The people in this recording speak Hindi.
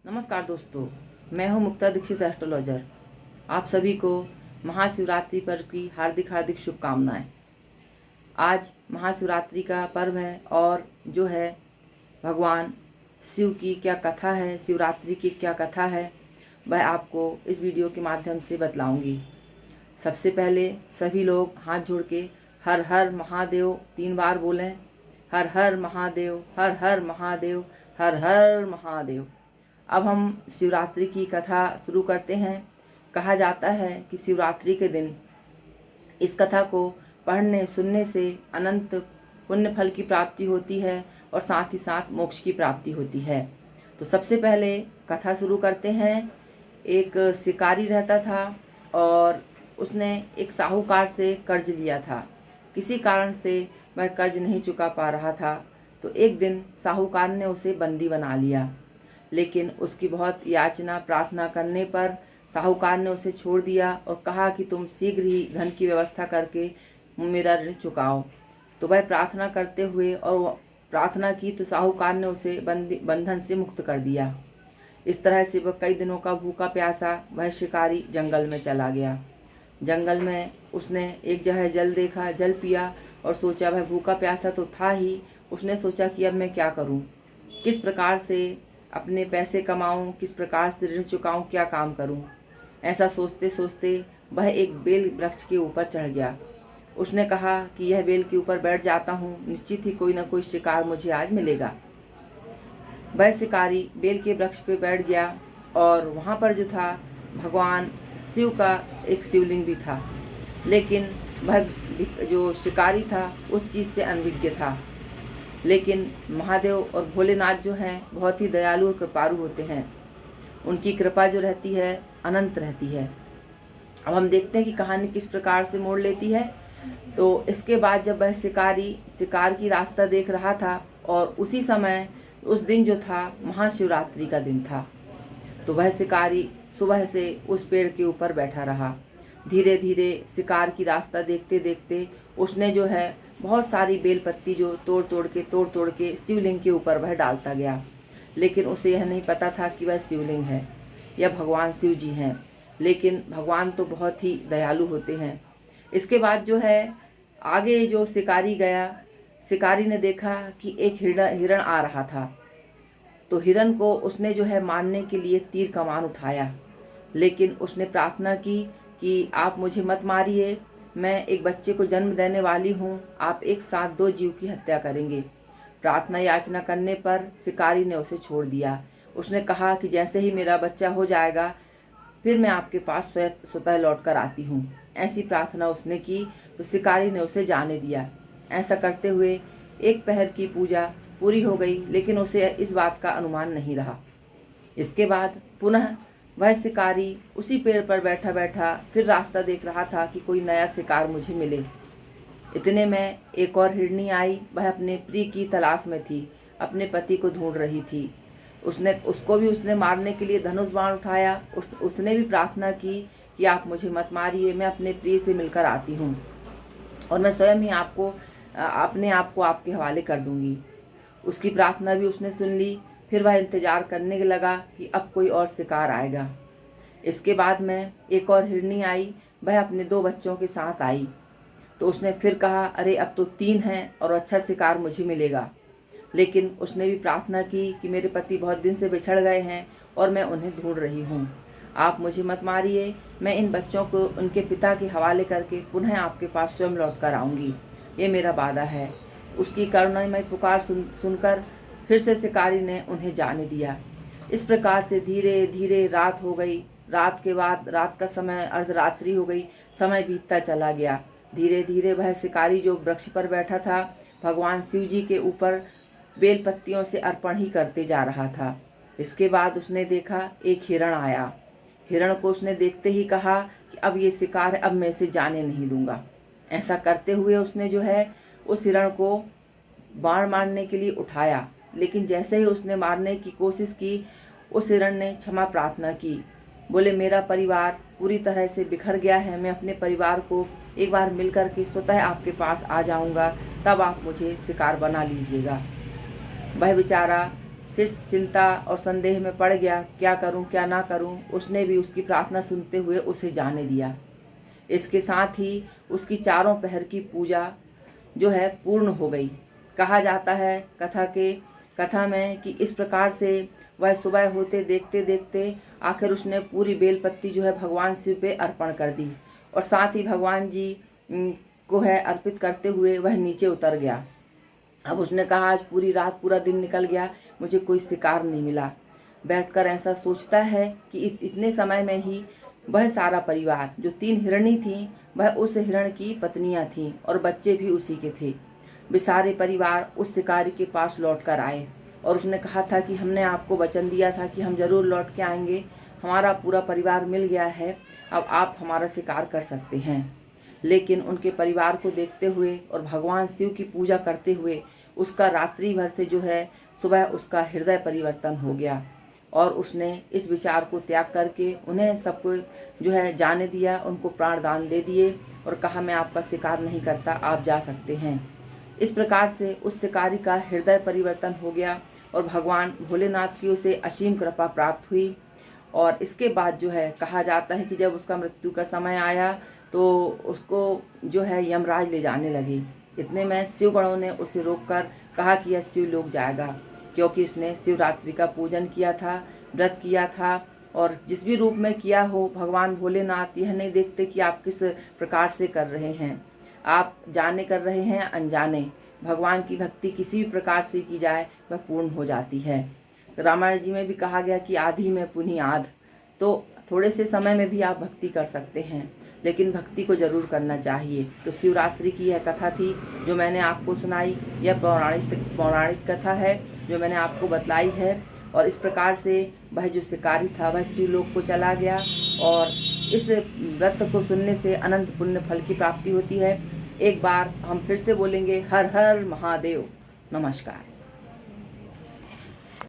नमस्कार दोस्तों, मैं हूं मुक्ता दीक्षित एस्ट्रोलॉजर। आप सभी को महाशिवरात्रि पर्व की हार्दिक हार्दिक शुभकामनाएं। आज महाशिवरात्रि का पर्व है और जो है भगवान शिव की क्या कथा है, शिवरात्रि की क्या कथा है, वह आपको इस वीडियो के माध्यम से बतलाऊंगी। सबसे पहले सभी लोग हाथ जोड़ के हर हर महादेव 3 बार बोलें। हर हर महादेव, हर हर महादेव, हर हर महादेव। अब हम शिवरात्रि की कथा शुरू करते हैं। कहा जाता है कि शिवरात्रि के दिन इस कथा को पढ़ने सुनने से अनंत पुण्य फल की प्राप्ति होती है और साथ ही साथ मोक्ष की प्राप्ति होती है। तो सबसे पहले कथा शुरू करते हैं। एक शिकारी रहता था और उसने एक साहूकार से कर्ज लिया था। किसी कारण से वह कर्ज नहीं चुका पा रहा था, तो एक दिन साहूकार ने उसे बंदी बना लिया। लेकिन उसकी बहुत याचना प्रार्थना करने पर साहूकार ने उसे छोड़ दिया और कहा कि तुम शीघ्र ही धन की व्यवस्था करके मेरा ऋण चुकाओ। तो वह प्रार्थना करते हुए और प्रार्थना की तो साहूकार ने उसे बंधन से मुक्त कर दिया। इस तरह से वह कई दिनों का भूखा प्यासा वह शिकारी जंगल में चला गया। जंगल में उसने एक जगह जल देखा, जल पिया और सोचा वह भूखा प्यासा तो था ही। उसने सोचा कि अब मैं क्या करूं, किस प्रकार से अपने पैसे कमाऊं, किस प्रकार से ऋण चुकाऊं, क्या काम करूं। ऐसा सोचते सोचते वह एक बेल वृक्ष के ऊपर चढ़ गया। उसने कहा कि यह बेल के ऊपर बैठ जाता हूं, निश्चित ही कोई ना कोई शिकार मुझे आज मिलेगा। वह शिकारी बेल के वृक्ष पे बैठ गया और वहाँ पर जो था भगवान शिव का एक शिवलिंग भी था। लेकिन वह जो शिकारी था उस चीज़ से अनभिज्ञ था। लेकिन महादेव और भोलेनाथ जो हैं बहुत ही दयालु और कृपालु होते हैं। उनकी कृपा जो रहती है अनंत रहती है। अब हम देखते हैं कि कहानी किस प्रकार से मोड़ लेती है। तो इसके बाद जब वह शिकारी शिकार की रास्ता देख रहा था और उसी समय उस दिन जो था महाशिवरात्रि का दिन था, तो वह शिकारी सुबह से उस पेड़ के ऊपर बैठा रहा। धीरे धीरे शिकार की रास्ता देखते देखते उसने जो है बहुत सारी बेलपत्ती जो तोड़ तोड़ के शिवलिंग के ऊपर वह डालता गया। लेकिन उसे यह नहीं पता था कि वह शिवलिंग है या भगवान शिव जी हैं। लेकिन भगवान तो बहुत ही दयालु होते हैं। इसके बाद जो है आगे जो शिकारी गया, शिकारी ने देखा कि एक हिरण आ रहा था। तो हिरण को उसने जो है मारने के लिए तीर कमान उठाया। लेकिन उसने प्रार्थना की कि आप मुझे मत मारिए, मैं एक बच्चे को जन्म देने वाली हूँ, आप एक साथ 2 जीव की हत्या करेंगे। प्रार्थना याचना करने पर शिकारी ने उसे छोड़ दिया। उसने कहा कि जैसे ही मेरा बच्चा हो जाएगा फिर मैं आपके पास स्वतः लौट कर आती हूँ। ऐसी प्रार्थना उसने की तो शिकारी ने उसे जाने दिया। ऐसा करते हुए 1 पहर की पूजा पूरी हो गई, लेकिन उसे इस बात का अनुमान नहीं रहा। इसके बाद पुनः वह शिकारी उसी पेड़ पर बैठा बैठा फिर रास्ता देख रहा था कि कोई नया शिकार मुझे मिले। इतने में एक और हिरनी आई। वह अपने प्रिय की तलाश में थी, अपने पति को ढूंढ रही थी। उसने मारने के लिए धनुष बाण उठाया। उसने भी प्रार्थना की कि आप मुझे मत मारिए, मैं अपने प्रिय से मिलकर आती हूँ और मैं स्वयं ही अपने आप को आपके हवाले कर दूंगी। उसकी प्रार्थना भी उसने सुन ली। फिर वह इंतज़ार करने लगा कि अब कोई और शिकार आएगा। इसके बाद में एक और हिरनी आई। वह अपने 2 बच्चों के साथ आई। तो उसने फिर कहा, अरे अब तो 3 हैं और अच्छा शिकार मुझे मिलेगा। लेकिन उसने भी प्रार्थना की कि मेरे पति बहुत दिन से बिछड़ गए हैं और मैं उन्हें ढूंढ रही हूँ, आप मुझे मत मारिए, मैं इन बच्चों को उनके पिता के हवाले करके पुनः आपके पास स्वयं लौट कर आऊँगी, ये मेरा वादा है। उसकी करुणामय पुकार सुनकर फिर से शिकारी ने उन्हें जाने दिया। इस प्रकार से धीरे धीरे रात हो गई। रात के बाद रात का समय अर्धरात्रि हो गई। समय बीतता चला गया। धीरे धीरे वह शिकारी जो वृक्ष पर बैठा था भगवान शिव जी के ऊपर बेल पत्तियों से अर्पण ही करते जा रहा था। इसके बाद उसने देखा एक हिरण आया। हिरण को उसने देखते ही कहा कि अब ये शिकार है, अब मैं इसे जाने नहीं दूंगा। ऐसा करते हुए उसने जो है उस हिरण को बाण मारने के लिए उठाया। लेकिन जैसे ही उसने मारने की कोशिश की, उस हिरण ने क्षमा प्रार्थना की। बोले, मेरा परिवार पूरी तरह से बिखर गया है, मैं अपने परिवार को एक बार मिलकर के स्वतः आपके पास आ जाऊंगा, तब आप मुझे शिकार बना लीजिएगा। वह बेचारा फिर चिंता और संदेह में पड़ गया, क्या करूं क्या ना करूं। उसने भी उसकी प्रार्थना सुनते हुए उसे जाने दिया। इसके साथ ही उसकी चारों पहर की पूजा जो है पूर्ण हो गई। कहा जाता है कथा में कि इस प्रकार से वह सुबह होते देखते देखते आखिर उसने पूरी बेलपत्ती जो है भगवान शिव पे अर्पण कर दी, और साथ ही भगवान जी को है अर्पित करते हुए वह नीचे उतर गया। अब उसने कहा, आज पूरी रात पूरा दिन निकल गया, मुझे कोई शिकार नहीं मिला। बैठकर ऐसा सोचता है कि इतने समय में ही वह सारा परिवार, जो 3 हिरणी थीं, वह उस हिरण की पत्नियां थीं और बच्चे भी उसी के थे। वे सारे परिवार उस शिकारी के पास लौट कर आए और उसने कहा था कि हमने आपको वचन दिया था कि हम ज़रूर लौट के आएंगे, हमारा पूरा परिवार मिल गया है, अब आप हमारा शिकार कर सकते हैं। लेकिन उनके परिवार को देखते हुए और भगवान शिव की पूजा करते हुए उसका रात्रि भर से जो है सुबह उसका हृदय परिवर्तन हो गया, और उसने इस विचार को त्याग करके उन्हें सबको जो है जाने दिया, उनको प्राण दान दे दिए और कहा, मैं आपका शिकार नहीं करता, आप जा सकते हैं। इस प्रकार से उस शिकारी का हृदय परिवर्तन हो गया और भगवान भोलेनाथ की उसे असीम कृपा प्राप्त हुई। और इसके बाद जो है कहा जाता है कि जब उसका मृत्यु का समय आया तो उसको जो है यमराज ले जाने लगे। इतने में शिवगणों ने उसे रोककर कहा कि यह शिवलोक जाएगा, क्योंकि इसने शिवरात्रि का पूजन किया था, व्रत किया था, और जिस भी रूप में किया हो भगवान भोलेनाथ यह नहीं देखते कि आप किस प्रकार से कर रहे हैं, आप जाने कर रहे हैं अनजाने। भगवान की भक्ति किसी भी प्रकार से की जाए वह पूर्ण हो जाती है। रामायण जी में भी कहा गया कि आधि में पुनि आध, तो थोड़े से समय में भी आप भक्ति कर सकते हैं, लेकिन भक्ति को जरूर करना चाहिए। तो शिवरात्रि की यह कथा थी जो मैंने आपको सुनाई। यह पौराणिक कथा है जो मैंने आपको बतलाई है, और इस प्रकार से वह जो शिकारी था वह शिवलोक को चला गया, और इस व्रत को सुनने से अनंत पुण्य फल की प्राप्ति होती है। एक बार हम फिर से बोलेंगे, हर हर महादेव। नमस्कार।